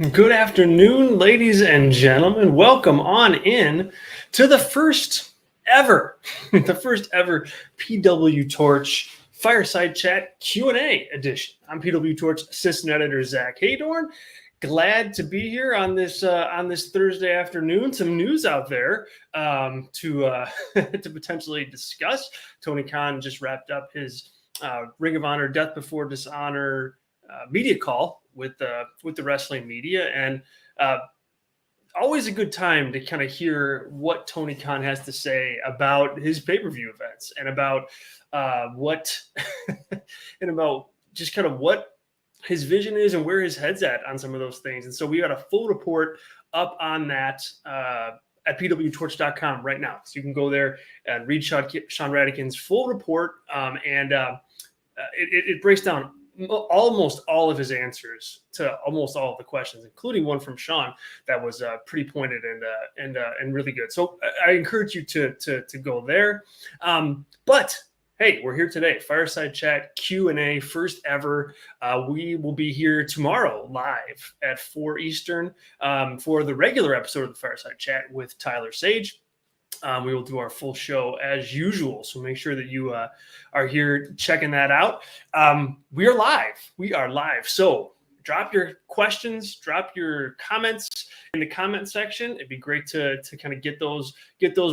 Good afternoon, ladies and gentlemen. Welcome on in to the first ever, the first ever PWTorch Fireside Chat Q&A edition. I'm PWTorch Assistant Editor Zack Heydorn. Glad to be here on this Thursday afternoon. Some news out there to potentially discuss. Tony Khan just wrapped up his Ring of Honor Death Before Dishonor media call with the wrestling media, and always a good time to kind of hear what Tony Khan has to say about his pay-per-view events and about what and about just kind of what his vision is and where his head's at on some of those things. And so we got a full report up on that at pwtorch.com right now. So you can go there and read Sean Radican's full report, and it breaks down almost all of his answers to almost all of the questions, including one from Sean that was pretty pointed and really good. So I encourage you to go there. But hey, we're here today, Fireside Chat Q&A, first ever. We will be here tomorrow live at 4 Eastern for the regular episode of the Fireside Chat with Tyler Sage. We will do our full show as usual, so make sure that you are here checking that out. We are live. So drop your questions, drop your comments in the comment section. It'd be great to kind of get those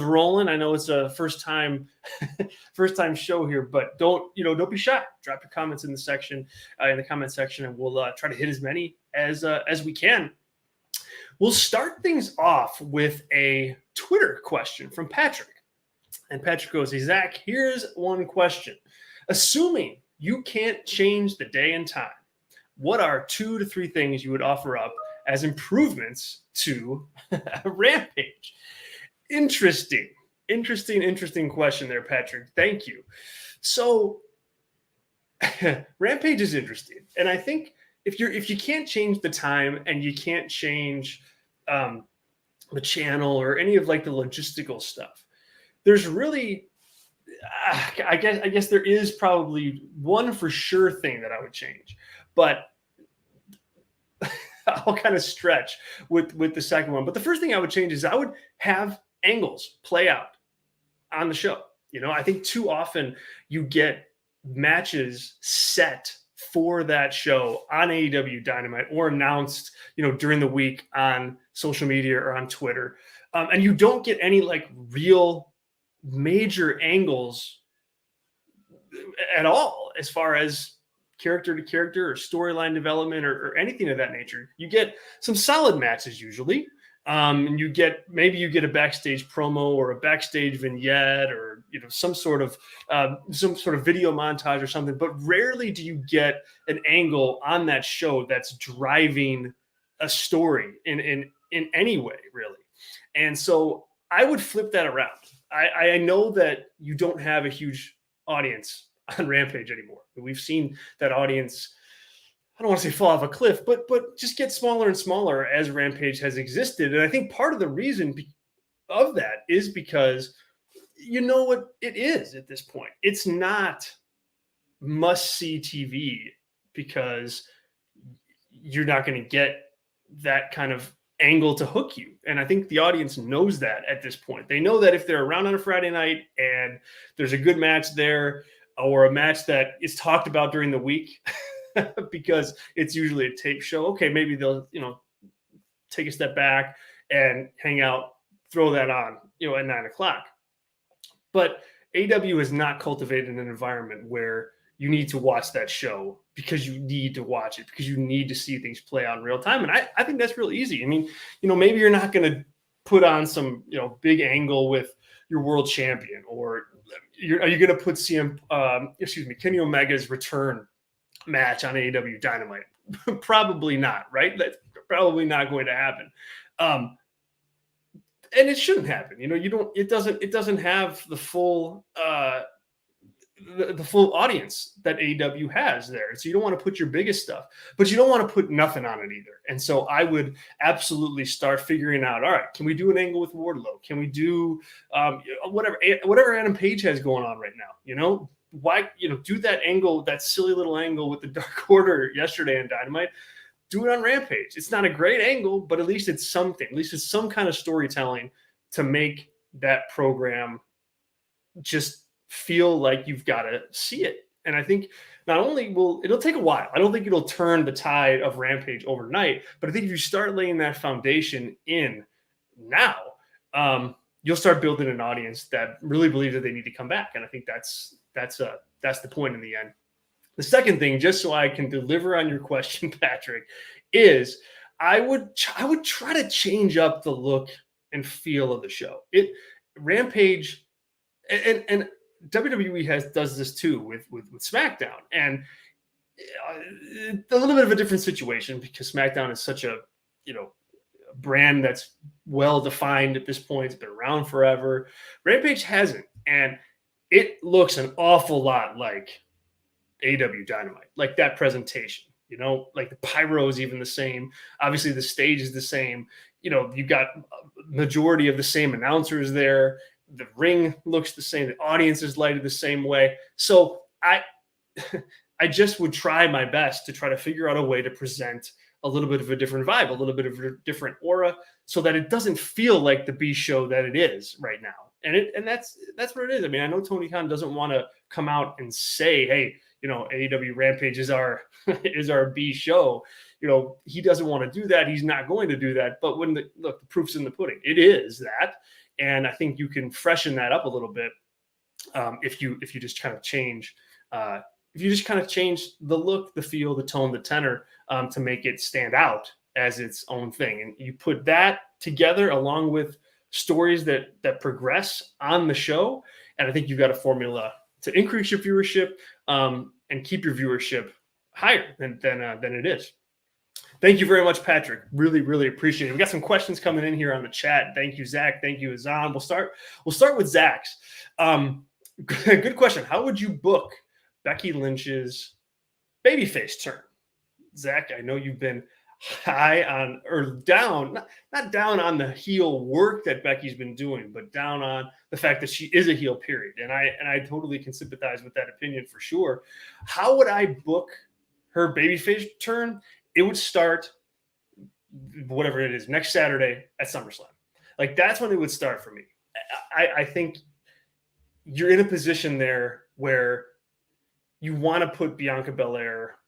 rolling. I know it's a first time show here, but don't be shy. Drop your comments in the comment section, and we'll try to hit as many as we can. We'll start things off with a Twitter question from Patrick. And Patrick goes, "Hey, Zach, here's one question. Assuming you can't change the day and time, what are 2 to 3 things you would offer up as improvements to Rampage?" Interesting question there, Patrick. Thank you. So Rampage is interesting. And I think if you can't change the time and you can't change the channel or any of like the logistical stuff, there's really I guess there is probably one for sure thing that I would change, but I'll kind of stretch with the second one. But the first thing I would change is I would have angles play out on the show. I think too often you get matches set for that show on AEW Dynamite or announced, during the week on social media or on Twitter. And you don't get any like real major angles at all as far as character to character or storyline development or anything of that nature. You get some solid matches usually. And you get a backstage promo or a backstage vignette or some sort of video montage or something, but rarely do you get an angle on that show that's driving a story in any way, really. And so I would flip that around. I know that you don't have a huge audience on Rampage anymore. We've seen that audience, I don't want to say fall off a cliff, but just get smaller and smaller as Rampage has existed. And I think part of the reason of that is because you know what it is at this point. It's not must-see TV because you're not going to get that kind of angle to hook you. And I think the audience knows that at this point. They know that if they're around on a Friday night and there's a good match there or a match that is talked about during the week, because it's usually a tape show, okay, maybe they'll, take a step back and hang out, throw that on, at 9 o'clock. But AEW has not cultivated an environment where you need to watch that show because you need to watch it, because you need to see things play out in real time. And I think that's real easy. I mean, maybe you're not going to put on some, big angle with your world champion, or are you going to put Kenny Omega's return match on AEW Dynamite? Probably not, right? That's probably not going to happen. And it shouldn't happen. It doesn't have the full the full audience that AEW has there. So you don't want to put your biggest stuff, but you don't want to put nothing on it either. And so I would absolutely start figuring out, all right, can we do an angle with Wardlow? Can we do whatever Adam Page has going on right now? Why, do that angle, that silly little angle with the Dark Order yesterday on Dynamite. do it on Rampage. It's not a great angle, but at least it's something. At least it's some kind of storytelling to make that program just feel like you've got to see it. And I think not only it'll take a while. I don't think it'll turn the tide of Rampage overnight, but I think if you start laying that foundation in now, you'll start building an audience that really believes that they need to come back. And I think that's the point in the end. The second thing, just so I can deliver on your question, Patrick, is I would try to change up the look and feel of the show. Rampage and WWE does this too with SmackDown, and a little bit of a different situation because SmackDown is such a brand that's well defined at this point. It's been around forever. Rampage hasn't, and it looks an awful lot like AEW Dynamite, like that presentation. Like the pyro is even the same. Obviously, the stage is the same. You got a majority of the same announcers there. The ring looks the same. The audience is lighted the same way. So I just would try my best to try to figure out a way to present a little bit of a different vibe, a little bit of a different aura, so that it doesn't feel like the B show that it is right now. And that's what it is. I mean, I know Tony Khan doesn't want to come out and say, hey, AEW Rampage is our B show. He doesn't want to do that. He's not going to do that. But the proof's in the pudding. It is that. And I think you can freshen that up a little bit if you just kind of change the look, the feel, the tone, the tenor to make it stand out as its own thing. And you put that together along with stories that progress on the show, and I think you've got a formula to increase your viewership and keep your viewership higher than it is. Thank you very much, Patrick. Really, really appreciate it. We got some questions coming in here on the chat. Thank you, Zach. Thank you, Azan. We'll start with Zach's. Good question. How would you book Becky Lynch's babyface turn? Zach, I know you've been high on, or down, not down on the heel work that Becky's been doing, but down on the fact that she is a heel, period. And I totally can sympathize with that opinion for sure. How would I book her babyface turn? It would start, whatever it is, next Saturday at Summerslam. Like, that's when it would start for me. I think you're in a position there where you want to put Bianca Belair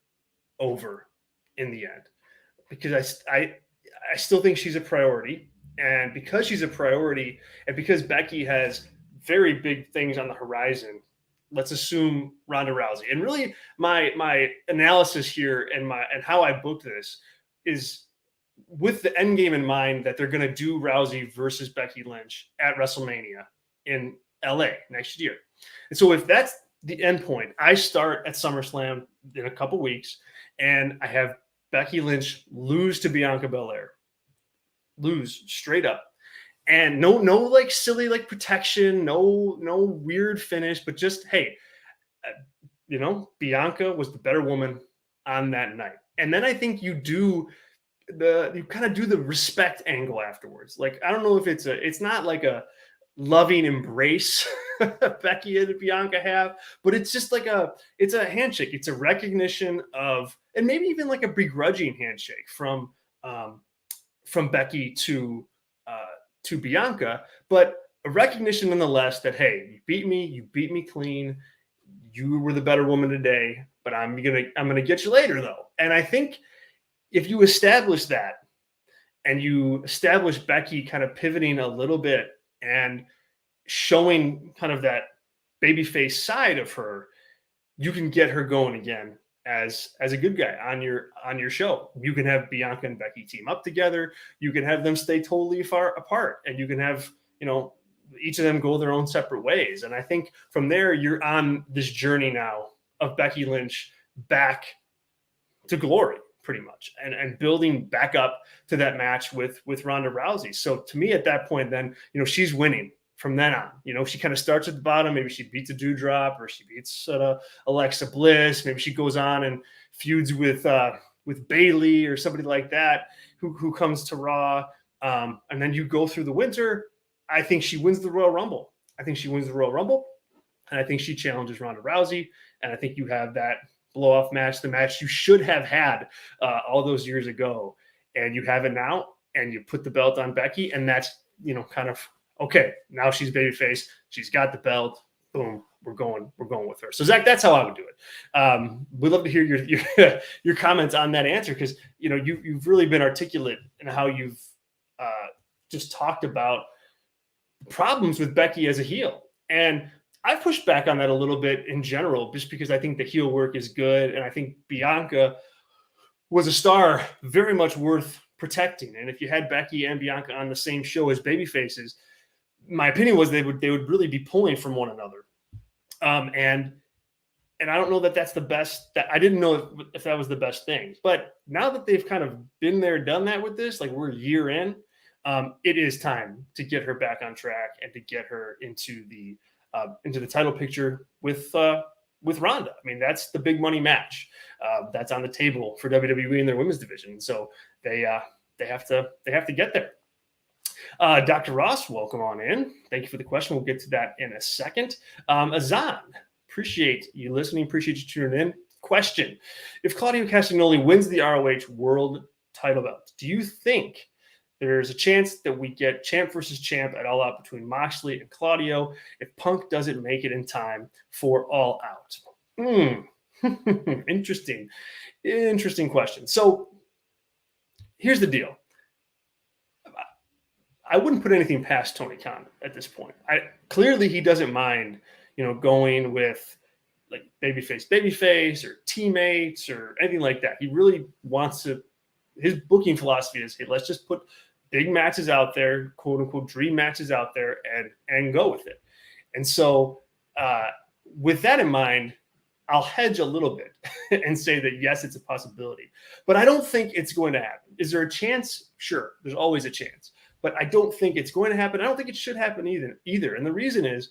over in the end, because I still think she's a priority. And because she's a priority, and because Becky has very big things on the horizon, let's assume Ronda Rousey. And really, my analysis here and how I booked this is with the end game in mind, that they're going to do Rousey versus Becky Lynch at WrestleMania in LA next year. And so if that's the end point, I start at SummerSlam in a couple weeks, and I have Becky Lynch lose to Bianca Belair, lose straight up. And no like silly like protection, no weird finish, but just, hey, Bianca was the better woman on that night. And then I think you kind of do the respect angle afterwards. Like, I don't know if it's not like a loving embrace Becky and Bianca have, but it's just like it's a handshake. It's a recognition of, and maybe even like a begrudging handshake from Becky to Bianca, but a recognition nonetheless that, hey, you beat me clean. You were the better woman today, but I'm gonna get you later though. And I think if you establish that, and you establish Becky kind of pivoting a little bit and showing kind of that babyface side of her, you can get her going again as a good guy on your show. You can have Bianca and Becky team up together. You can have them stay totally far apart, and you can have, each of them go their own separate ways. And I think from there, you're on this journey now of Becky Lynch back to glory, pretty much, and building back up to that match with Ronda Rousey. So to me, at that point, then, she's winning from then on. She kind of starts at the bottom. Maybe she beats a Doudrop, or she beats Alexa Bliss. Maybe she goes on and feuds with Bayley or somebody like that who comes to Raw. And then you go through the winter. I think she wins the Royal Rumble. And I think she challenges Ronda Rousey. And I think you have that blow-off match, the match you should have had all those years ago, and you have it now, and you put the belt on Becky, and that's, kind of, okay, now she's babyface, she's got the belt, boom, we're going with her. So Zach, that's how I would do it. We'd love to hear your comments on that answer, because you've really been articulate in how you've just talked about problems with Becky as a heel. And I've pushed back on that a little bit in general, just because I think the heel work is good. And I think Bianca was a star very much worth protecting. And if you had Becky and Bianca on the same show as babyfaces, my opinion was they would really be pulling from one another. And I don't know that that's the best. I didn't know if that was the best thing. But now that they've kind of been there, done that with this, like we're a year in, it is time to get her back on track and to get her into the title picture with Ronda. I mean, that's the big money match that's on the table for WWE in their women's division. So they have to get there. Dr. Ross, welcome on in. Thank you for the question. We'll get to that in a second. Azan, appreciate you listening. Appreciate you tuning in. Question: if Claudio Castagnoli wins the ROH World Title belt, do you think there's a chance that we get champ versus champ at All Out between Moxley and Claudio if Punk doesn't make it in time for All Out? Interesting question. So here's the deal. I wouldn't put anything past Tony Khan at this point. Clearly he doesn't mind, going with like babyface or teammates or anything like that. He really wants to. His booking philosophy is, hey, let's just put big matches out there, quote unquote dream matches out there, and go with it. And so with that in mind, I'll hedge a little bit and say that yes, it's a possibility, but I don't think it's going to happen. Is there a chance? Sure, there's always a chance, but I don't think it's going to happen. I don't think it should happen either. And the reason is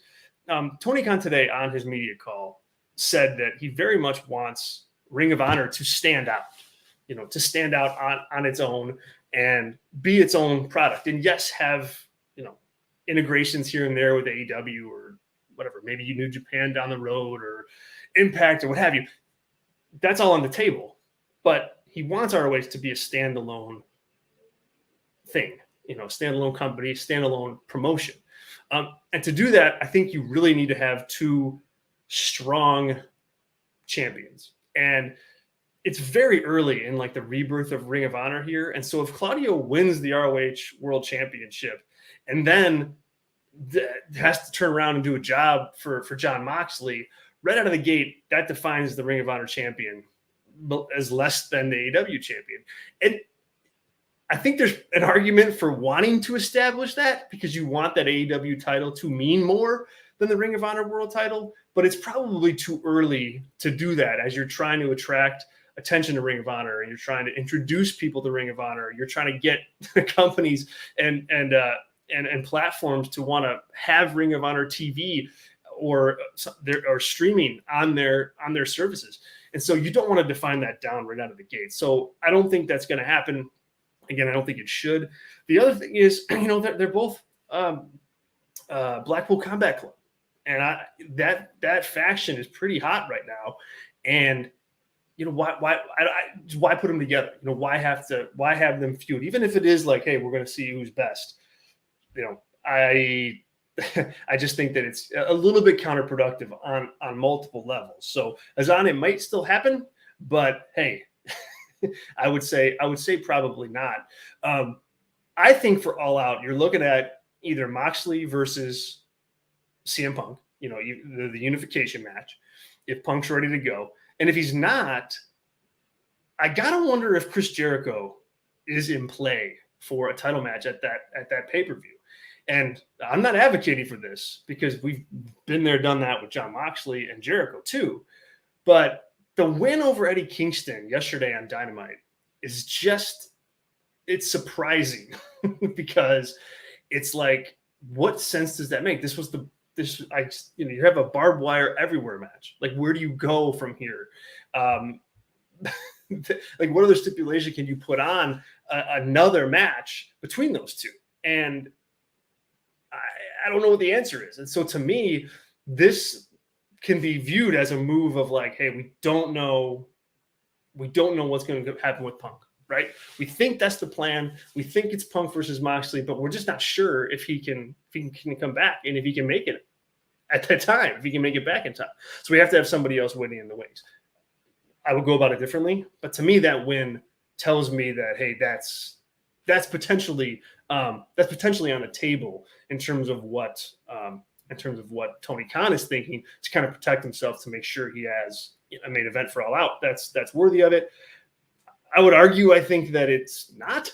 Tony Khan today on his media call said that he very much wants Ring of Honor to stand out, to stand out on its own and be its own product. And yes, have, integrations here and there with AEW or whatever, maybe New Japan down the road or Impact or what have you. That's all on the table. But he wants ROH to be a standalone thing, standalone company, standalone promotion. And to do that, I think you really need to have two strong champions. And it's very early in like the rebirth of Ring of Honor here. And so if Claudio wins the ROH World Championship and then has to turn around and do a job for Jon Moxley right out of the gate, that defines the Ring of Honor champion as less than the AEW champion. And I think there's an argument for wanting to establish that because you want that AEW title to mean more than the Ring of Honor World title, but it's probably too early to do that as you're trying to attract attention to Ring of Honor and you're trying to introduce people to Ring of Honor. You're trying to get companies and platforms to want to have Ring of Honor TV or streaming on their services. And so you don't want to define that down right out of the gate. So I don't think that's going to happen. Again, I don't think it should. The other thing is, they're both Blackpool Combat Club. And that faction is pretty hot right now. And why put them together? Why have them feud? Even if it is like, hey, we're going to see who's best. I just think that it's a little bit counterproductive on multiple levels. So Azan, it might still happen, but hey, I would say probably not. I think for All Out, you're looking at either Moxley versus CM Punk, the unification match, if Punk's ready to go. And if he's not, I gotta wonder if Chris Jericho is in play for a title match at that pay-per-view. And I'm not advocating for this because we've been there, done that with Jon Moxley and Jericho too. But the win over Eddie Kingston yesterday on Dynamite is it's surprising because it's like, what sense does that make? You have a barbed wire everywhere match. Like, where do you go from here? Like, what other stipulation can you put on another match between those two? And I don't know what the answer is. And so to me, this can be viewed as a move of like, hey, we don't know what's going to happen with Punk, right? We think that's the plan. We think it's Punk versus Moxley, but we're just not sure if he can come back and if he can make it at that time, if he can make it back in time. So we have to have somebody else waiting in the wings. I would go about it differently, but to me, that win tells me that, hey, that's potentially on the table in terms of what Tony Khan is thinking to kind of protect himself, to make sure he has a main event for All Out that's worthy of it. I would argue, I think that it's not,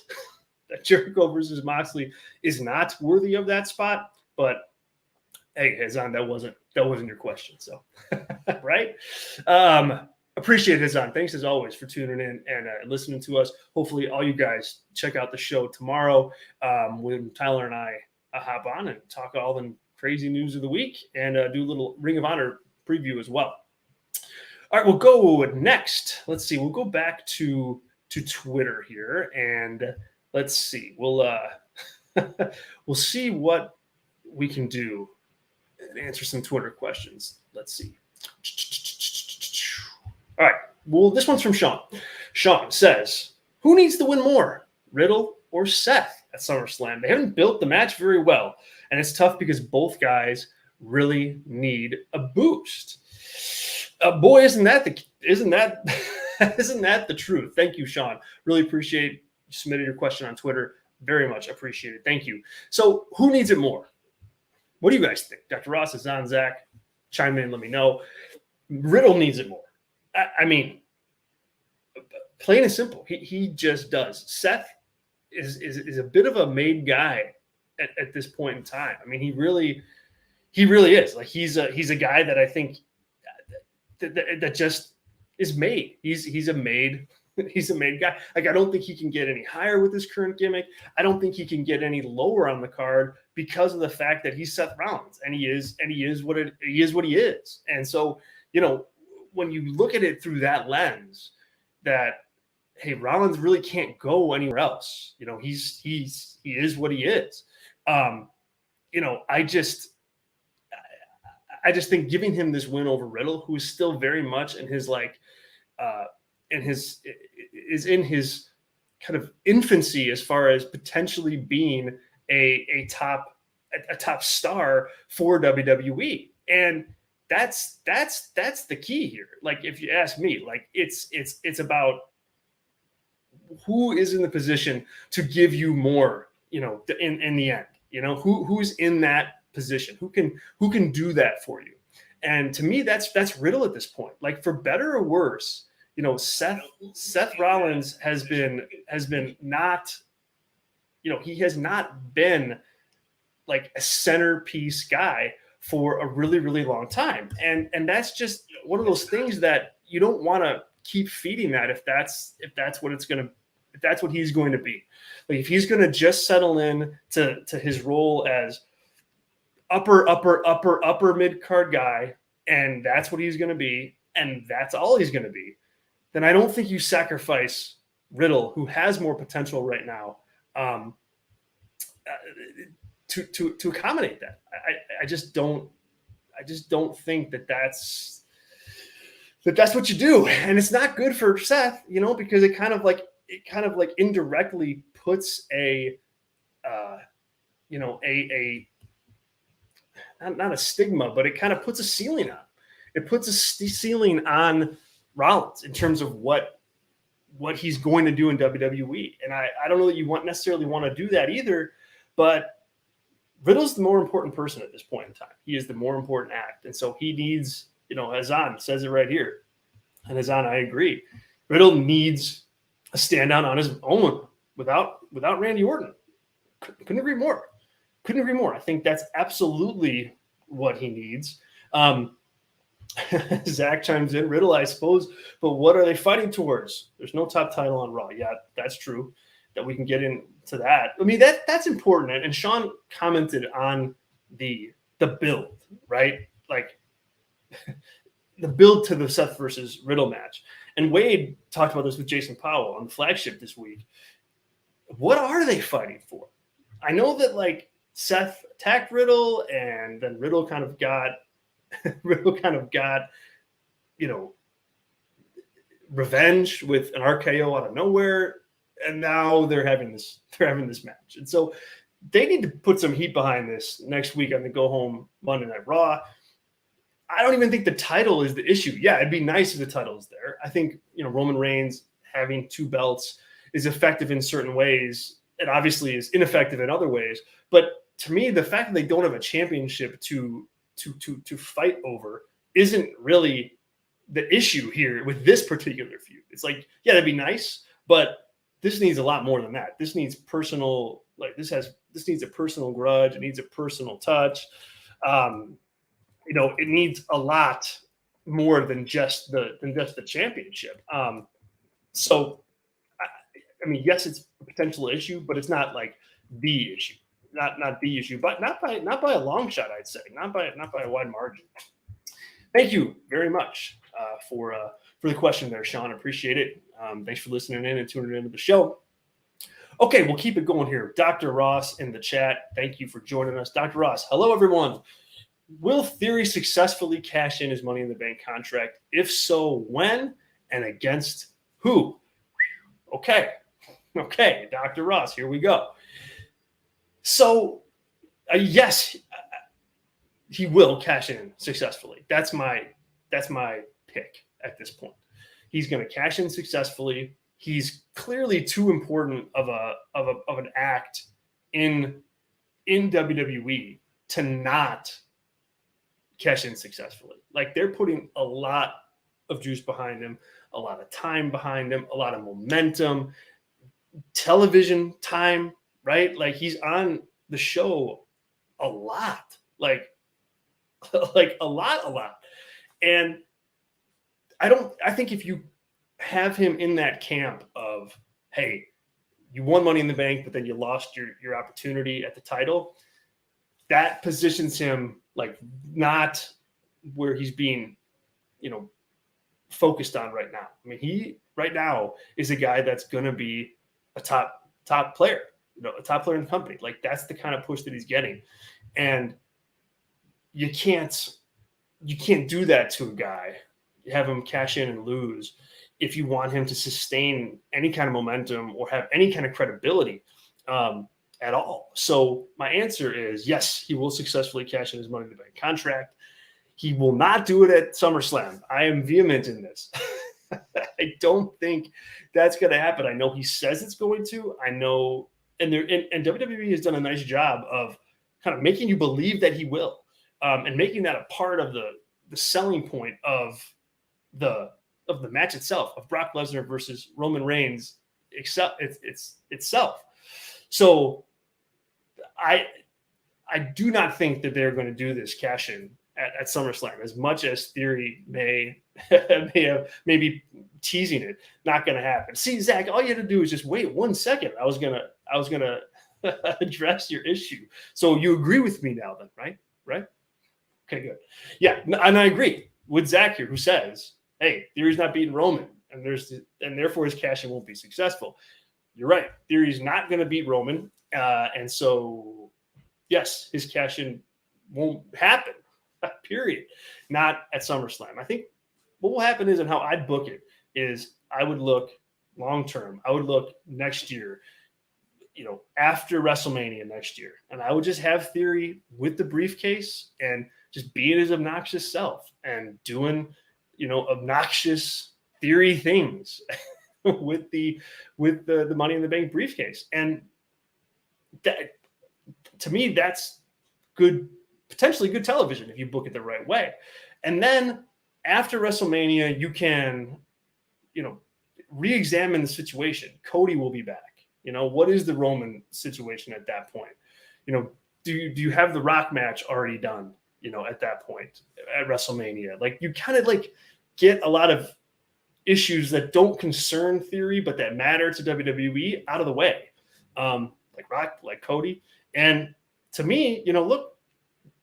that Jericho versus Moxley is not worthy of that spot, but hey, Hazan, that wasn't your question, so right. Appreciate it, Hazan. Thanks as always for tuning in and listening to us. Hopefully all you guys check out the show tomorrow when Tyler and I hop on and talk all the crazy news of the week and do a little Ring of Honor preview as well. All right, we'll go next. Let's see. We'll go back to Twitter here, and let's see. We'll see what we can do and answer some Twitter questions. Let's see. All right. Well, this one's from Sean. Sean says, who needs to win more, Riddle or Seth at SummerSlam? They haven't built the match very well, and it's tough because both guys really need a boost. Boy, isn't that the truth? Thank you, Sean. Really appreciate you submitting your question on Twitter. Very much appreciated. Thank you. So who needs it more? What do you guys think? Dr. Ross is on. Zach, chime in, let me know. Riddle needs it more. I mean, plain and simple. He just does. Seth is a bit of a made guy at this point in time. I mean, he really is. Like he's a guy that I think that just is made. He's a made guy. Like I don't think he can get any higher with his current gimmick. I don't think he can get any lower on the card because of the fact that he's Seth Rollins and he is what he is. And so, when you look at it through that lens, that hey, Rollins really can't go anywhere else. He is what he is. I just think giving him this win over Riddle, who is still very much in his in his kind of infancy as far as potentially being a top star for WWE, and that's the key here. Like if you ask me, like it's about who is in the position to give you more, in the end, who's in that position, who can do that for you. And to me, that's Riddle at this point. Like for better or worse, Seth Rollins has been not, he has not been like a centerpiece guy for a really, really long time. And that's just one of those things that you don't want to keep feeding that if that's what he's going to be. Like if he's going to just settle in to his role as upper mid card guy, and that's what he's going to be, and that's all he's going to be, then I don't think you sacrifice Riddle, who has more potential right now, to accommodate that. I just don't think that's what you do, and it's not good for Seth, because it kind of like indirectly puts not a stigma, but it kind of puts a ceiling on. It puts a ceiling on Rollins in terms of what he's going to do in WWE. And I don't know that you necessarily want to do that either, but Riddle's the more important person at this point in time. He is the more important act. And so he needs, Hazan says it right here. And Hazan, I agree. Riddle needs a standout on his own without Randy Orton. Couldn't agree more. I think that's absolutely what he needs. Zach chimes in, Riddle, I suppose, but what are they fighting towards? There's no top title on Raw. Yeah, that's true. That we can get into that. I mean, that's important. And Sean commented on the build, right? Like the build to the Seth versus Riddle match. And Wade talked about this with Jason Powell on the flagship this week. What are they fighting for? I know that like Seth attacked Riddle, and then Riddle kind of got Riddle kind of got, revenge with an RKO out of nowhere, and now they're having this match. And so they need to put some heat behind this next week on the go home Monday Night Raw. I don't even think the title is the issue. Yeah, it'd be nice if the title is there. I think, Roman Reigns having 2 belts is effective in certain ways. It obviously is ineffective in other ways. But to me, the fact that they don't have a championship to fight over isn't really the issue here with this particular feud. It's like, yeah, that'd be nice, but this needs a lot more than that. This needs personal, this needs a personal grudge. It needs a personal touch. It needs a lot more than just the championship. So, I mean, yes, it's a potential issue, but it's not like the issue. Not the issue, but not by a long shot, I'd say. Not by a wide margin. Thank you very much for the question there, Sean. Appreciate it. Thanks for listening in and tuning into the show. Okay, we'll keep it going here. Dr. Ross in the chat. Thank you for joining us. Dr. Ross, hello, everyone. Will Theory successfully cash in his Money in the Bank contract? If so, when and against who? Okay, Dr. Ross, here we go. So, yes, he will cash in successfully. That's my pick at this point. He's going to cash in successfully. He's clearly too important of an act in WWE to not cash in successfully. Like, they're putting a lot of juice behind him, a lot of time behind him, a lot of momentum, television time, right? Like, he's on the show a lot, like a lot. And I think if you have him in that camp of, hey, you won Money in the Bank, but then you lost your opportunity at the title, that positions him like not where he's being, focused on right now. I mean, he right now is a guy that's going to be a top player, a top player in the company. Like, that's the kind of push that he's getting. And you can't do that to a guy. You have him cash in and lose if you want him to sustain any kind of momentum or have any kind of credibility at all. So my answer is yes, he will successfully cash in his Money in the Bank contract. He will not do it at SummerSlam. I am vehement in this. I don't think that's going to happen. I know he says it's going to. I know, and WWE has done a nice job of kind of making you believe that he will, and making that a part of the selling point of the match itself, of Brock Lesnar versus Roman Reigns itself. So I do not think that they're going to do this cash in at SummerSlam, as much as Theory may be teasing it. Not going to happen. See, Zach, all you had to do is just wait 1 second. I was gonna address your issue. So you agree with me now, then, right? Okay, good. Yeah, and I agree with Zach here, who says, "Hey, Theory's not beating Roman, and therefore his cash in won't be successful." You're right. Theory's not going to beat Roman, and so yes, his cash in won't happen. Period. Not at SummerSlam. I think what will happen is, and how I'd book it is, I would look long term. I would look next year, after WrestleMania next year, and I would just have Theory with the briefcase and just being his obnoxious self and doing, obnoxious Theory things with the Money in the Bank briefcase. And that, to me, that's good. Potentially good television if you book it the right way. And then after WrestleMania, you can, re-examine the situation. Cody will be back. What is the Roman situation at that point? Do you have the Rock match already done, at that point at WrestleMania? Like, you kind of get a lot of issues that don't concern Theory, but that matter to WWE out of the way. Like Rock, like Cody. And to me, look,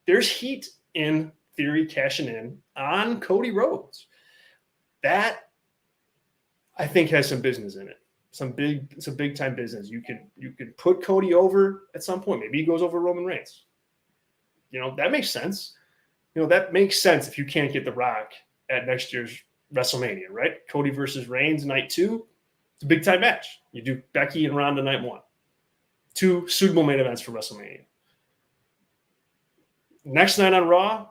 there's heat in Theory cashing in on Cody Rhodes. That, I think, has some business in it. Some big time business. You can put Cody over at some point. Maybe he goes over Roman Reigns. That makes sense. that makes sense if you can't get The Rock at next year's WrestleMania, right? Cody versus Reigns night 2. It's a big time match. You do Becky and Ronda night 1. 2 suitable main events for WrestleMania. Next night on Raw,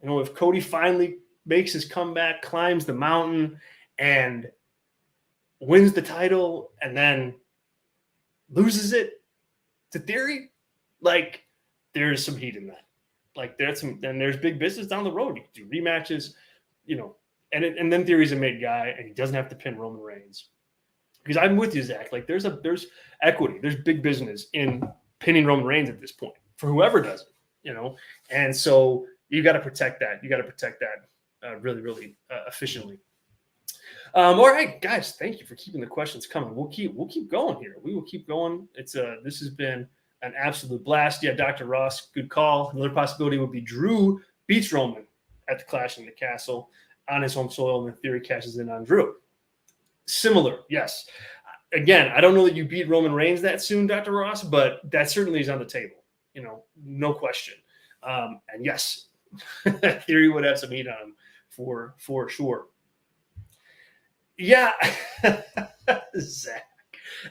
if Cody finally makes his comeback, climbs the mountain, and wins the title, and then loses it to Theory, like, there's some heat in that. Like, there's big business down the road. You can do rematches, and then Theory's a made guy, and he doesn't have to pin Roman Reigns. Because I'm with you, Zach. Like, there's equity, there's big business in pinning Roman Reigns at this point for whoever does it, and so you got to protect that. You got to protect that really, really efficiently. All right, guys, thank you for keeping the questions coming. We'll keep going here. We will keep going. This has been an absolute blast. Yeah, Dr. Ross, good call. Another possibility would be Drew beats Roman at the Clash in the Castle on his home soil, and then Theory cashes in on Drew. Similar, yes. Again, I don't know that you beat Roman Reigns that soon, Dr. Ross, but that certainly is on the table. No question. And yes, Theory would have some heat on him for sure. Yeah, Zach,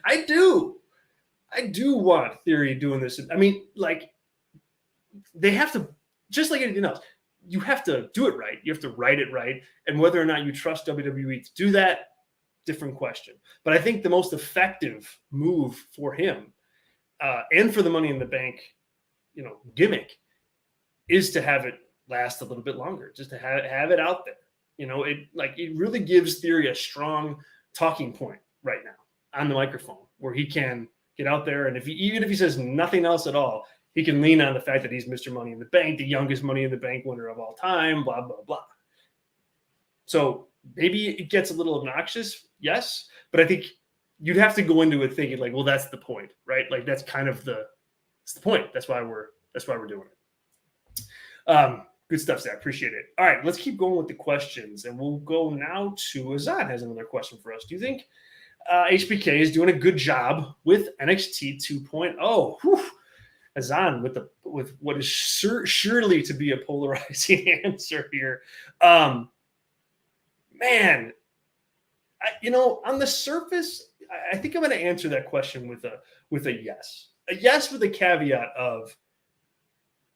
I do want Theory doing this. I mean, like, they have to, just like anything else, you have to do it right. You have to write it right. And whether or not you trust WWE to do that, different question. But I think the most effective move for him and for the Money in the Bank, gimmick is to have it last a little bit longer, just to have it out there. It really gives Theory a strong talking point right now on the microphone where he can get out there. And even if he says nothing else at all, he can lean on the fact that he's Mr. Money in the Bank, the youngest Money in the Bank winner of all time, blah, blah, blah. So maybe it gets a little obnoxious, yes, but I think you'd have to go into it thinking like, well, that's the point, right? Like, that's kind of the point. That's why we're doing it. Good stuff, Zach. Appreciate it. All right, let's keep going with the questions, and we'll go now to Azan has another question for us. Do you think HBK is doing a good job with NXT 2.0? Whew. Azan with what is surely to be a polarizing answer here. Man, on the surface, I think I'm going to answer that question with a yes. A yes with a caveat of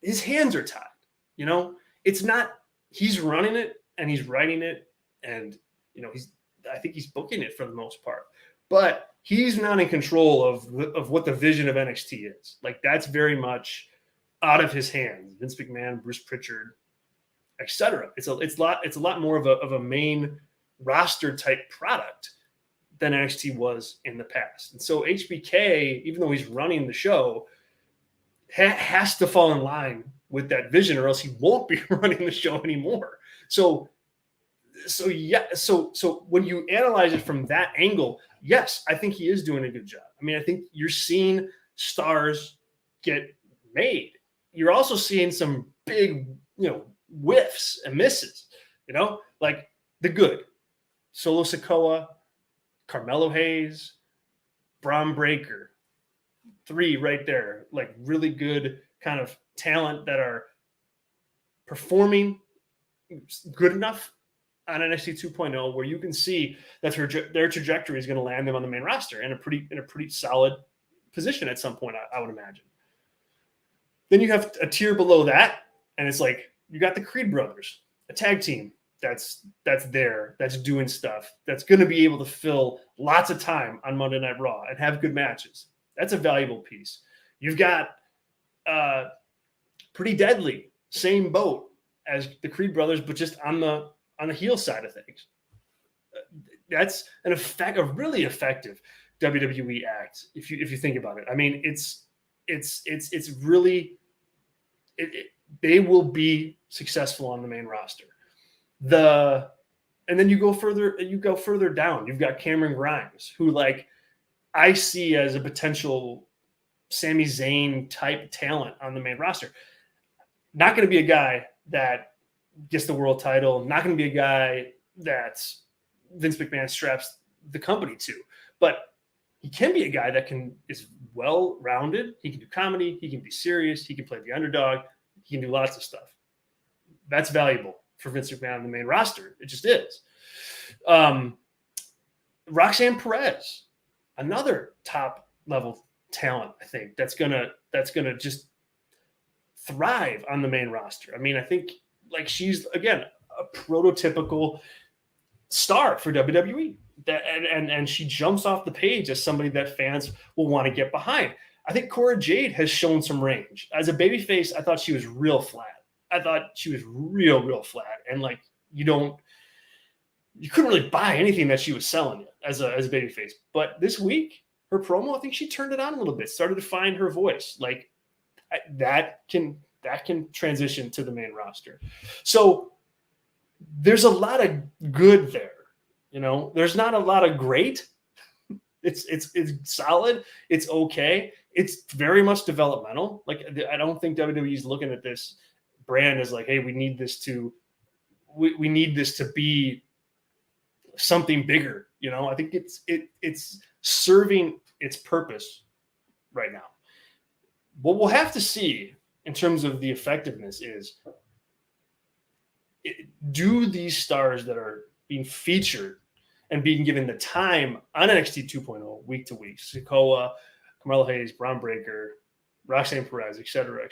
his hands are tied. It's not, he's running it and he's writing it and, I think he's booking it for the most part, but he's not in control of what the vision of NXT is. Like, that's very much out of his hands. Vince McMahon, Bruce Pritchard, etc. It's a lot more of a main roster type product than NXT was in the past. And so HBK, even though he's running the show, has to fall in line with that vision, or else he won't be running the show anymore. So when you analyze it from that angle, yes, I think he is doing a good job. I mean, I think you're seeing stars get made. You're also seeing some big, whiffs and misses, like the good. Solo Sikoa, Carmelo Hayes, Braun Breaker, 3 right there, like really good kind of talent that are performing good enough on NXT 2.0 where you can see that their trajectory is going to land them on the main roster in a pretty solid position at some point, I would imagine. Then you have a tier below that, and it's like you got the Creed brothers, a tag team that's there, that's doing stuff, that's going to be able to fill lots of time on Monday Night Raw and have good matches. That's a valuable piece. You've got Pretty Deadly, same boat as the Creed brothers, but just on the heel side of things. That's a really effective WWE act if you think about it. I mean, it's really they will be successful on the main roster. And then you go further down. You've got Cameron Grimes, who I see as a potential Sami Zayn type talent on the main roster. Not going to be a guy that gets the world title. Not going to be a guy that Vince McMahon straps the company to. But he can be a guy that is well-rounded. He can do comedy. He can be serious. He can play the underdog. He can do lots of stuff. That's valuable for Vince McMahon on the main roster. It just is. Roxanne Perez, another top level talent, I think that's gonna just thrive on the main roster. I mean, I think like she's again a prototypical star for WWE. And she jumps off the page as somebody that fans will want to get behind. I think Cora Jade has shown some range. As a babyface, I thought she was real flat. I thought she was real flat. And like you couldn't really buy anything that she was selling as a babyface. But this week, her promo, I think she turned it on a little bit, started to find her voice. Like that can transition to the main roster. So there's a lot of good there. You know, there's not a lot of great. It's solid. It's okay. It's very much developmental. Like I don't think WWE's looking at this brand as like, hey, we need this to be something bigger. You know, I think it's serving its purpose right now. What we'll have to see in terms of the effectiveness is, do these stars that are being featured and being given the time on NXT 2.0 week to week, Sikoa, Carmelo Hayes, Braun Breaker, Roxanne Perez, et cetera,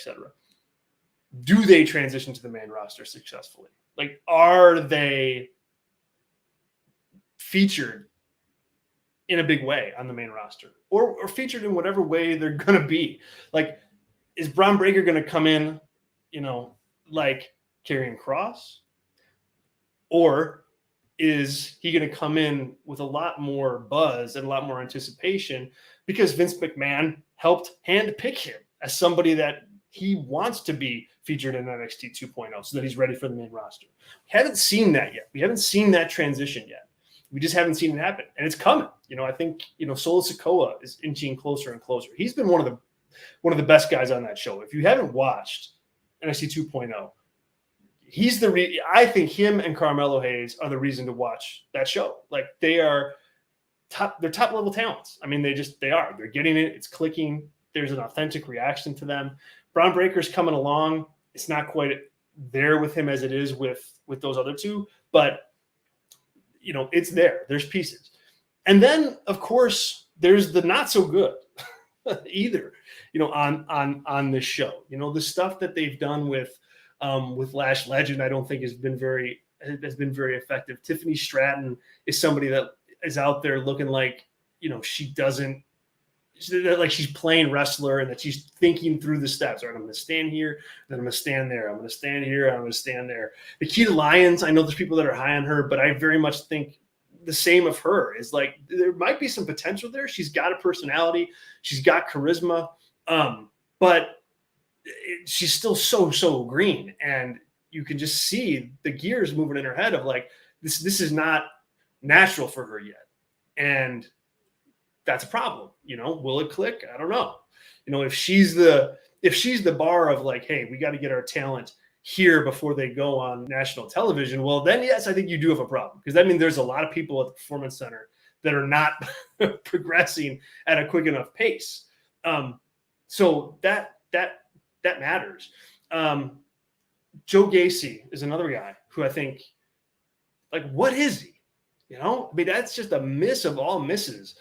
do they transition to the main roster successfully? Like, are they featured in a big way on the main roster or featured in whatever way they're going to be? Like, is Braun Breaker going to come in, you know, like Karrion Kross? Or is he going to come in with a lot more buzz and a lot more anticipation because Vince McMahon helped handpick him as somebody that he wants to be featured in NXT 2.0 so that he's ready for the main roster? We haven't seen that yet. We haven't seen that transition yet. We just haven't seen it happen, and it's coming. You know, I think, you know, Solo Sikoa is inching closer and closer. He's been one of the best guys on that show. If you haven't watched NXT 2.0, he's I think him and Carmelo Hayes are the reason to watch that show. Like, they're top level talents. I mean, they are. They're getting it. It's clicking. There's an authentic reaction to them. Braun Breaker's coming along. It's not quite there with him as it is with those other two, but you know, it's there. There's pieces. And then, of course, there's the not so good either, you know, on this show. You know, the stuff that they've done with Lash Legend, I don't think has been very effective. Tiffany Stratton is somebody that is out there looking like, you know, like she's playing wrestler and that she's thinking through the steps. All right, I'm going to stand here, then I'm going to stand there. I'm going to stand here, I'm going to stand there. Nikita Lyons, I know there's people that are high on her, but I very much think the same of her. Is like, there might be some potential there. She's got a personality. She's got charisma, but she's still so green. And you can just see the gears moving in her head of like, this is not natural for her yet. And that's a problem. You know, will it click? I don't know. You know, if she's the bar of like, hey, we got to get our talent here before they go on national television, well, then yes, I think you do have a problem, because that means there's a lot of people at the Performance Center that are not progressing at a quick enough pace. So that matters. Joe Gacy is another guy who I think, like, what is he? You know, I mean, that's just a miss of all misses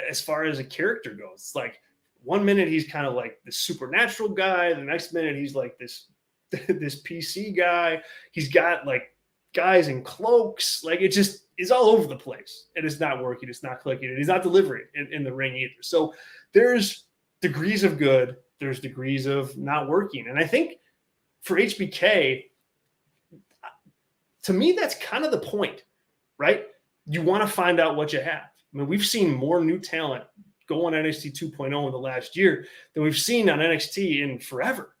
as far as a character goes. It's like 1 minute he's kind of like the supernatural guy, the next minute he's like this PC guy. He's got like guys in cloaks. Like, it just is all over the place. And it's not working. It's not clicking. And he's not delivering in the ring either. So there's degrees of good. There's degrees of not working. And I think for HBK, to me, that's kind of the point, right? You want to find out what you have. I mean, we've seen more new talent go on NXT 2.0 in the last year than we've seen on NXT in forever.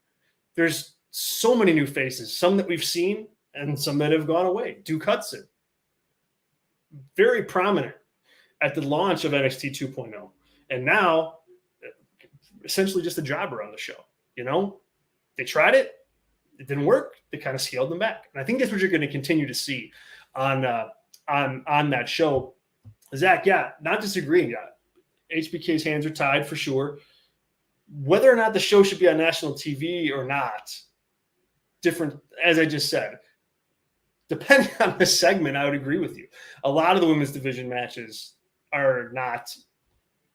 There's so many new faces, some that we've seen and some that have gone away. Duke Hudson, very prominent at the launch of NXT 2.0, and now essentially just a jobber on the show. You know, they tried it. It didn't work. They kind of scaled them back. And I think that's what you're going to continue to see on that show. Zach, yeah, not disagreeing. Yeah, HBK's hands are tied for sure. Whether or not the show should be on national TV or not, different, as I just said. Depending on the segment, I would agree with you. A lot of the women's division matches are not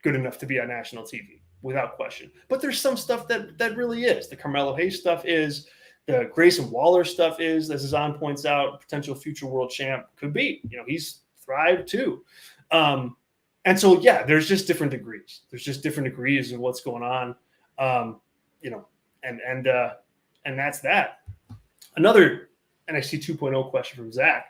good enough to be on national TV, without question. But there's some stuff that really is. The Carmelo Hayes stuff is. The Grayson Waller stuff is, as Zahn points out, potential future world champ could be. He's thrived too. And so, yeah, there's just different degrees. There's just different degrees of what's going on. And that's that. Another NXT 2.0 question from Zach.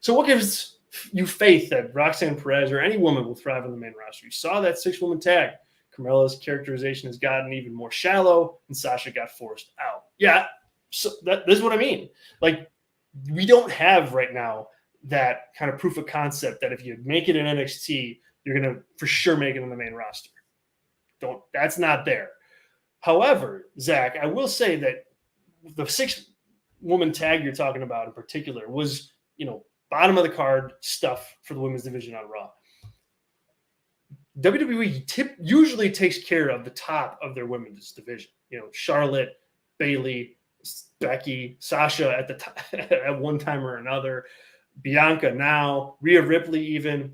So what gives you faith that Roxanne Perez or any woman will thrive on the main roster? You saw that 6-woman tag. Carmella's characterization has gotten even more shallow, and Sasha got forced out. Yeah, so this is what I mean. Like, we don't have right now that kind of proof of concept that if you make it in NXT, you're going to for sure make it on the main roster. That's not there. However, Zach, I will say that the 6-woman tag you're talking about in particular was, bottom of the card stuff for the women's division on Raw. WWE usually takes care of the top of their women's division. Charlotte, Bayley, Becky, Sasha at the at one time or another, Bianca now, Rhea Ripley even,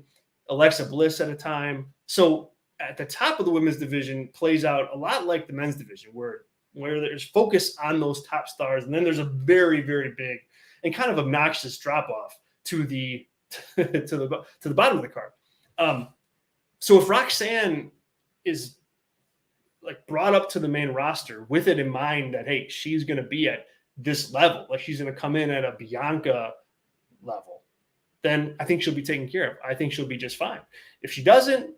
Alexa Bliss at a time. So at the top of the women's division plays out a lot like the men's division, where there's focus on those top stars, and then there's a very, very big and kind of obnoxious drop off to the to the bottom of the card. So if Roxanne is like brought up to the main roster with it in mind that, hey, she's going to be at this level, like she's going to come in at a Bianca level, then I think she'll be taken care of. I think she'll be just fine. If she doesn't,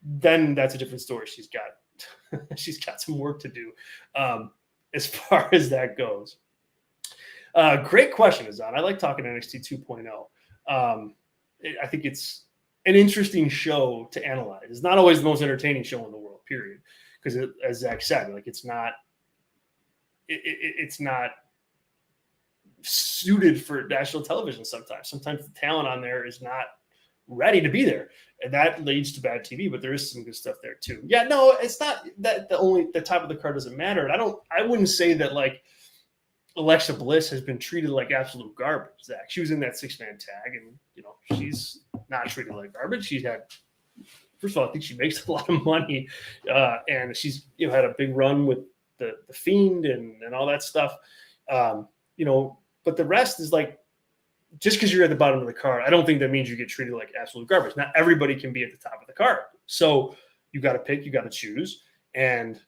then that's a different story. She's got some work to do as far as that goes. Great question, Azan. I like talking NXT 2.0. I think it's an interesting show to analyze. It's not always the most entertaining show in the world, period. Because as Zach said, like it's not suited for national television sometimes. Sometimes the talent on there is not ready to be there. And that leads to bad TV, but there is some good stuff there too. Yeah, no, it's not that the top of the card doesn't matter. And I wouldn't say that like Alexa Bliss has been treated like absolute garbage, Zach. She was in that 6-man tag, and she's not treated like garbage. She's had, first of all, I think she makes a lot of money, and she's had a big run with the Fiend and all that stuff. But the rest is like, just because you're at the bottom of the card, I don't think that means you get treated like absolute garbage. Not everybody can be at the top of the card. So you got to pick, you got to choose. And,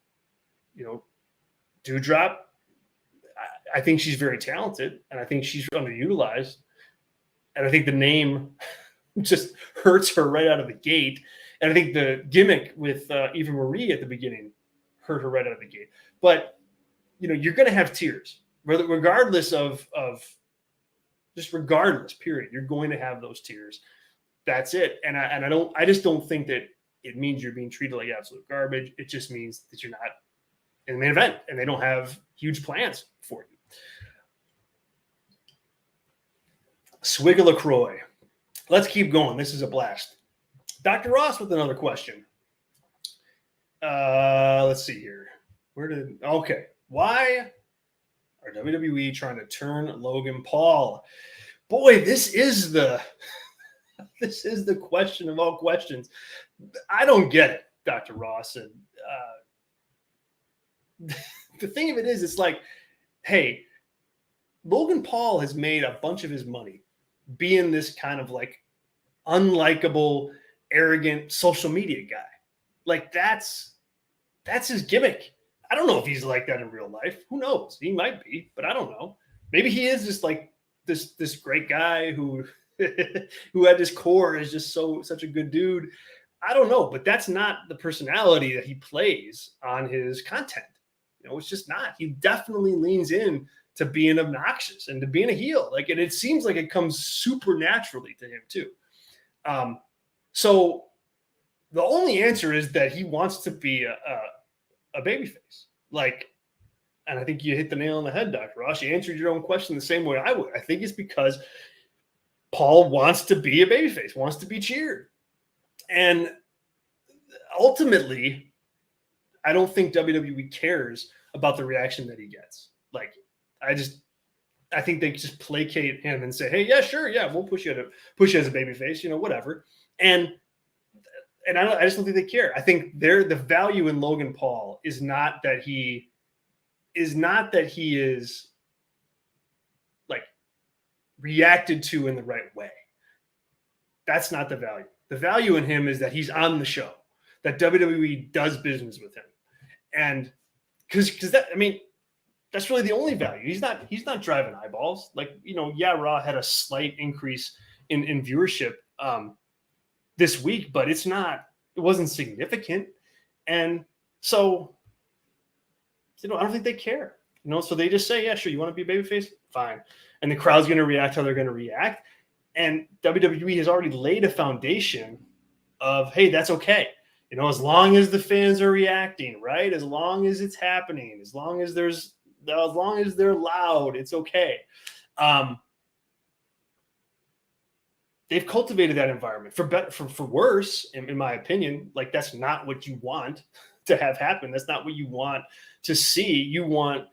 Doudrop, I think she's very talented, and I think she's underutilized. And I think the name just hurts her right out of the gate. And I think the gimmick with Eva Marie at the beginning hurt her right out of the gate. But, you're going to have tiers, regardless of period. You're going to have those tiers. That's it. And I just don't think that it means you're being treated like absolute garbage. It just means that you're not in the main event, and they don't have huge plans for you. Swig of LaCroix. Let's keep going. This is a blast. Dr. Ross with another question. Let's see here. Why are WWE trying to turn Logan Paul? Boy, this is the question of all questions. I don't get it, Dr. Ross. And the thing of it is, it's like, hey, Logan Paul has made a bunch of his money being this kind of like unlikable, arrogant social media guy. Like that's his gimmick. I don't know if he's like that in real life. Who knows? He might be, but I don't know. Maybe he is just like this great guy who who at his core is just such a good dude. I don't know, but that's not the personality that he plays on his content. It's just not. He definitely leans in to being obnoxious and to being a heel. Like, and it seems like it comes super naturally to him too. So the only answer is that he wants to be a babyface. Like, and I think you hit the nail on the head, Dr. Ross. You answered your own question the same way I would. I think it's because Paul wants to be a babyface, wants to be cheered. And ultimately, I don't think WWE cares about the reaction that he gets. Like, I think they just placate him and say, hey, yeah, sure, yeah, we'll push you as a babyface, you know, whatever. And I just don't think they care. I think the value in Logan Paul is not that he is like reacted to in the right way. That's not the value. The value in him is that he's on the show, that WWE does business with him. And because that, I mean, that's really the only value. He's not driving eyeballs. Like, you know, yeah, Raw had a slight increase in viewership this week, but it wasn't significant. And so, you know, I don't think they care. You know, so they just say, yeah, sure, you want to be a babyface? Fine. And the crowd's going to react how they're going to react. And WWE has already laid a foundation of, hey, that's okay. You know, as long as the fans are reacting, right? As long as it's happening, as long as they're loud, it's okay. They've cultivated that environment for better, for worse, in my opinion. Like, that's not what you want to have happen. That's not what you want to see. You want,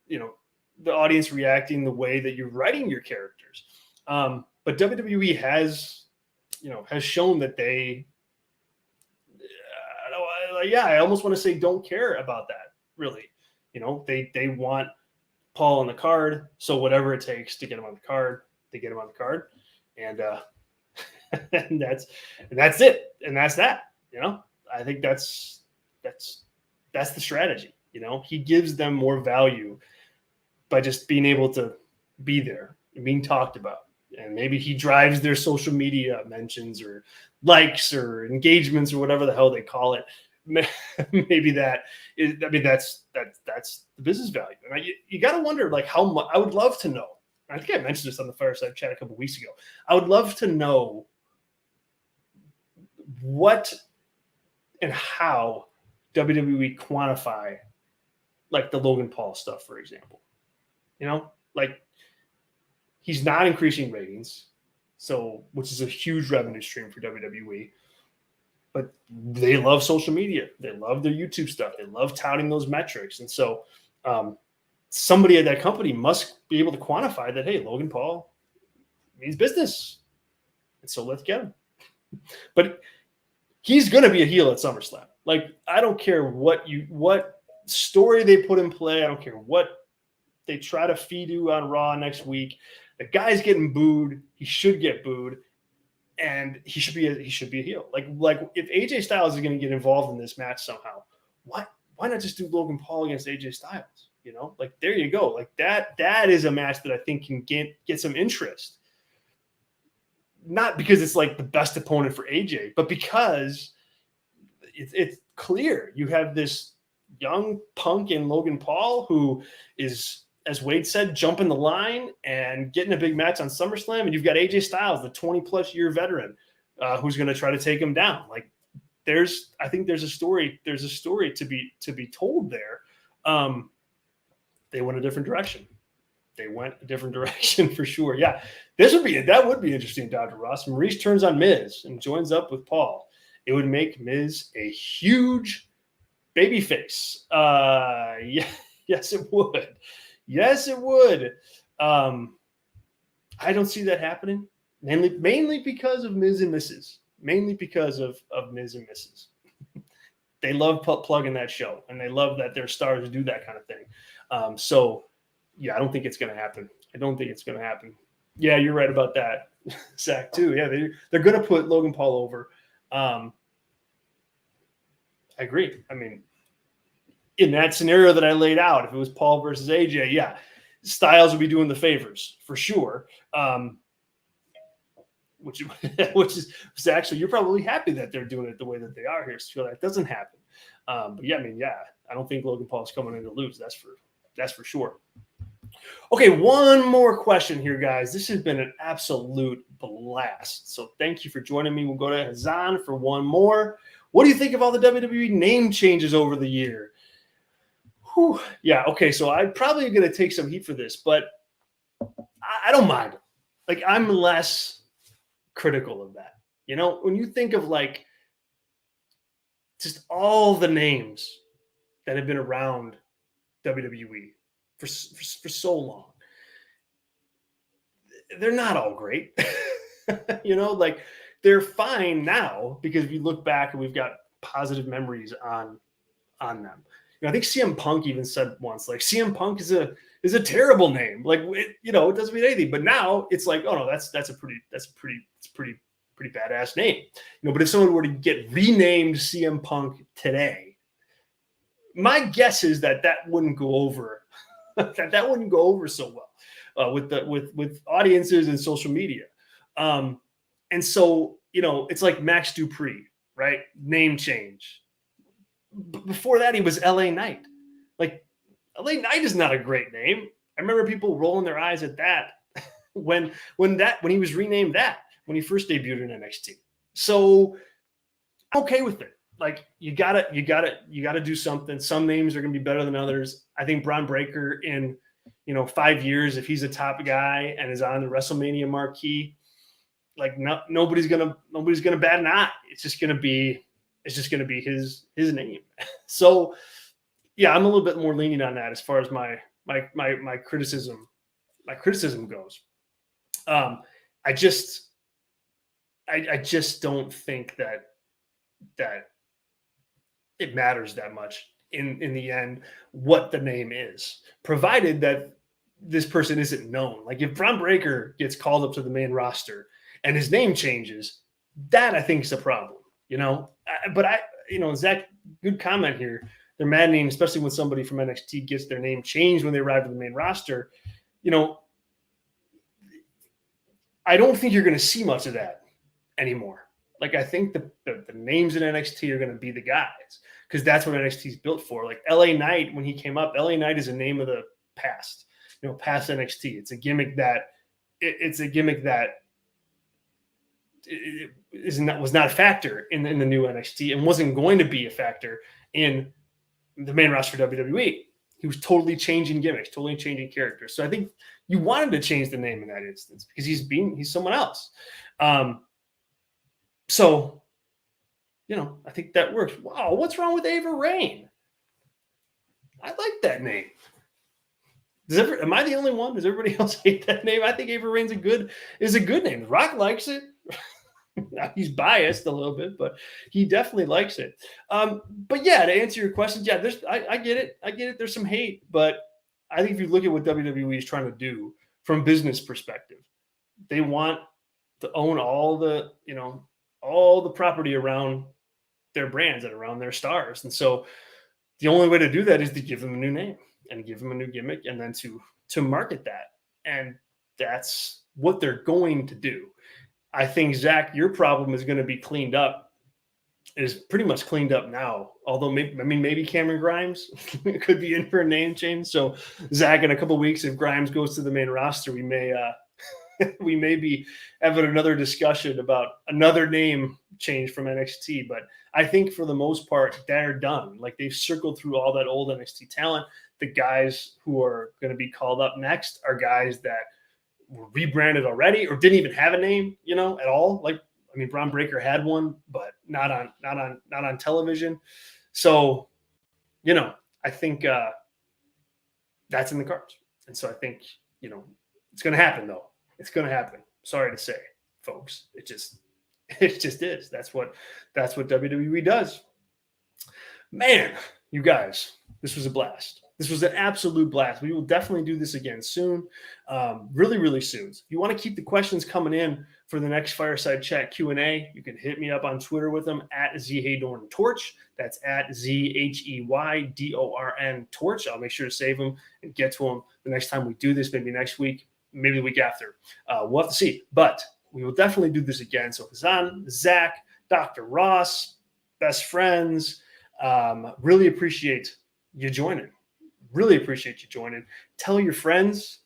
you know, the audience reacting the way that you're writing your characters. But WWE has shown that they, I almost want to say don't care about that, really. You know, they want Paul on the card, so whatever it takes to get him on the card, they get him on the card, and and that's it, and that's that. You know, I think that's the strategy. You know, he gives them more value by just being able to be there and being talked about. And maybe he drives their social media mentions or likes or engagements or whatever the hell they call it. Maybe that is, I mean, that's the business value. And you got to wonder, like, how much. I would love to know. I think I mentioned this on the Fireside Chat a couple of weeks ago. I would love to know what and how WWE quantify, like, the Logan Paul stuff, for example. You know, like, he's not increasing ratings, so, which is a huge revenue stream for WWE. But they love social media. They love their YouTube stuff. They love touting those metrics. And so somebody at that company must be able to quantify that, hey, Logan Paul means business. And so let's get him. But he's going to be a heel at SummerSlam. Like, I don't care what story they put in play. I don't care what they try to feed you on Raw next week. The guy's getting booed. He should get booed. And he should be a heel. Like if AJ Styles is going to get involved in this match somehow, why not just do Logan Paul against AJ Styles? You know, like, there you go. Like, that is a match that I think can get some interest. Not because it's like the best opponent for AJ, but because it's clear you have this young punk in Logan Paul who is, as Wade said, jumping the line and getting a big match on SummerSlam. And you've got AJ Styles, the 20-plus year veteran, who's going to try to take him down. Like, I think there's a story to be told there. They went a different direction. For sure. Yeah, that would be interesting, Dr. Ross. Maurice turns on Miz and joins up with Paul. It would make Miz a huge babyface. Yeah, yes, it would. Yes, it would. I don't see that happening. Mainly because of Miz and Mrs. Mainly because of Miz and Mrs. They love plugging that show, and they love that their stars do that kind of thing. So, yeah, I don't think it's going to happen. Yeah, you're right about that, Zach, too. Yeah, they're going to put Logan Paul over. I agree. I mean, in that scenario that I laid out, if it was Paul versus AJ, yeah, Styles would be doing the favors for sure. Which is actually, you're probably happy that they're doing it the way that they are here, so that doesn't happen. But yeah, I mean, yeah, I don't think Logan Paul's coming in to lose. That's for sure. Okay, one more question here, guys. This has been an absolute blast. So thank you for joining me. We'll go to Hazan for one more. What do you think of all the WWE name changes over the year? Whew. Yeah, okay, so I'm probably going to take some heat for this, but I don't mind. Like, I'm less critical of that. You know, when you think of, like, just all the names that have been around WWE for so long, they're not all great. You know, like they're fine now because we look back and we've got positive memories on them. You know, I think CM Punk even said once, like CM Punk is a terrible name. Like it, you know, it doesn't mean anything. But now it's like, oh no, that's a pretty badass name. You know, but if someone were to get renamed CM Punk today, my guess is that wouldn't go over. that wouldn't go over so well with audiences and social media. And so, you know, it's like Max Dupree, right? Name change. Before that, he was LA Knight. Like, LA Knight is not a great name. I remember people rolling their eyes at that when he was renamed that when he first debuted in NXT. So I'm okay with it. Like you gotta do something. Some names are gonna be better than others. I think Braun Breaker in 5 years, if he's a top guy and is on the WrestleMania marquee, like nobody's gonna bat an eye. It's just gonna be his name. So yeah, I'm a little bit more lenient on that as far as my criticism goes. I just don't think that it matters that much in the end what the name is, provided that this person isn't known. Like if Braun Breaker gets called up to the main roster and his name changes, that I think is a problem, But Zach, good comment here. They're maddening, especially when somebody from NXT gets their name changed when they arrive at the main roster. I don't think you're going to see much of that anymore. Like I think the names in NXT are going to be the guys because that's what NXT is built for. Like LA Knight, when he came up, LA Knight is a name of the past, past NXT. It's a gimmick that was not a factor in the new NXT and wasn't going to be a factor in the main roster for WWE. He was totally changing gimmicks, totally changing characters. So I think you wanted to change the name in that instance because he's someone else. So, I think that works. Wow, what's wrong with Ava Raine? I like that name. Am I the only one? Does everybody else hate that name? I think Ava Raine's is a good name. Rock likes it. He's biased a little bit, but he definitely likes it. But yeah, to answer your question, yeah, I get it. I get it. There's some hate, but I think if you look at what WWE is trying to do from a business perspective, they want to own all the property around their brands and around their stars. And so the only way to do that is to give them a new name and give them a new gimmick and then to market that. And that's what they're going to do. I think, Zach, your problem is going to be cleaned up. It is pretty much cleaned up now. Although maybe Cameron Grimes could be in for a name change. So Zach, in a couple of weeks, if Grimes goes to the main roster, we may be having another discussion about another name change from NXT. But I think for the most part, they're done. Like they've circled through all that old NXT talent. The guys who are going to be called up next are guys that were rebranded already or didn't even have a name, at all. Like, Braun Breaker had one, but not on television. So, I think that's in the cards. And so I think, it's going to happen though. It's going to happen. Sorry to say, folks. It just is. That's what WWE does. Man, you guys, this was a blast. This was an absolute blast. We will definitely do this again soon, really, really soon. If you want to keep the questions coming in for the next Fireside Chat Q&A, you can hit me up on Twitter with them at @ZHeydornTorch. That's at ZHEYDORN Torch. I'll make sure to save them and get to them the next time we do this, maybe next week, maybe the week after. We'll have to see. But we will definitely do this again. So Kazan, Zach, Dr. Ross, best friends, really appreciate you joining. Really appreciate you joining. Tell your friends,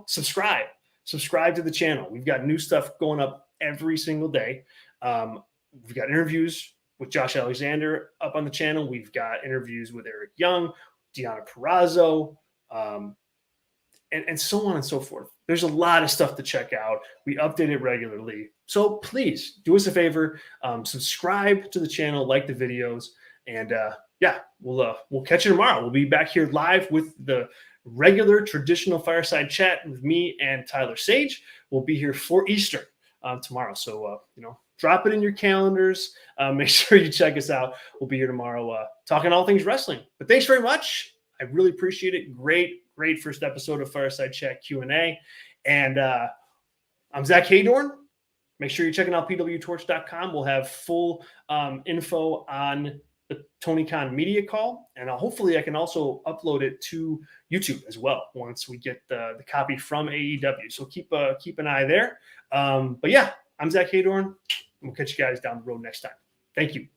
subscribe to the channel. We've got new stuff going up every single day. We've got interviews with Josh Alexander up on the channel. We've got interviews with Eric Young, Deonna Purrazzo, and so on and so forth. There's a lot of stuff to check out. We update it regularly. So please do us a favor, subscribe to the channel, like the videos. And yeah, we'll catch you tomorrow. We'll be back here live with the regular traditional fireside chat with me and Tyler Sage. We'll be here for Easter tomorrow. So, drop it in your calendars. Make sure you check us out. We'll be here tomorrow talking all things wrestling. But thanks very much. I really appreciate it. Great first episode of Fireside Chat Q&A. And I'm Zack Heydorn. Make sure you're checking out PWTorch.com. We'll have full info on the Tony Khan media call. And hopefully I can also upload it to YouTube as well once we get the copy from AEW. So keep an eye there. But yeah, I'm Zack Heydorn. We'll catch you guys down the road next time. Thank you.